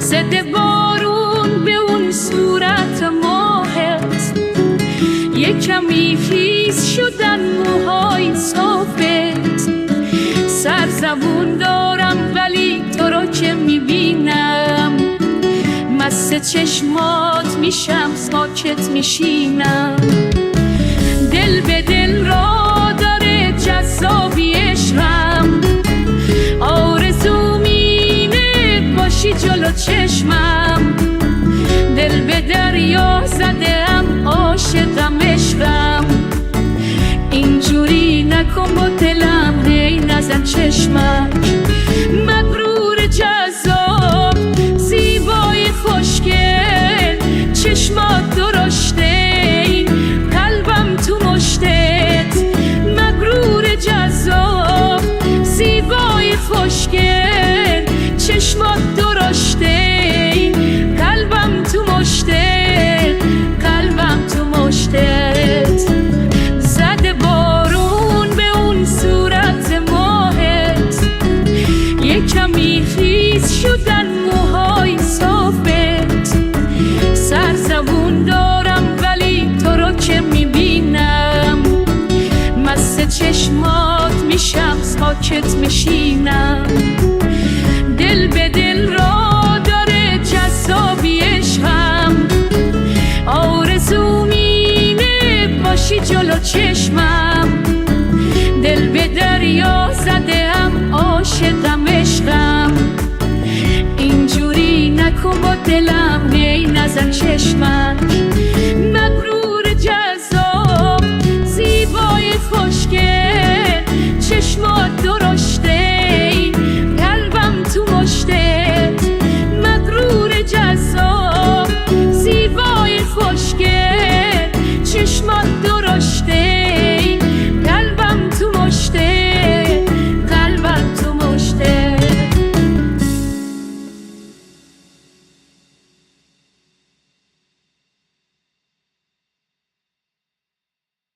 زده بارون به اون صورت ماهت، یک کمی خیس شدن موهای صافت. سرزبون دارم ولی تو رو که میبینم، مست چشمات میشم ساکت میشینم. دل به دل را داره جذابی عشقم، آرزوم اینه باشی جلو چشمم. دل به دریا زدم عاشقم عشقم، اینجوری نکن با دلم هی نزن چشمک. مغرور جذاب زیبای خوشگل، چشمات درشته قلبم تو مشتت. مغرور جذاب زیبای خوشگل، چشمات درشته قلبم تو مشتت. قلبم تو مشتت. زده بارون به اون صورت ماهت، یک کمی خیس شدن موهای صافت. سرزبون دارم ولی تو رو که میبینم، مست چشمات میشم ساکت میشینم. دل به دل را داره جذابی عشقم، آرزوم اینه باشی جلو چشمم. دل به دریا زدم عاشقم عشقم، اینجوری نکن با دلم هی نزن چشمک. مغرور جذاب زیبای خوشگل، چشمات درشته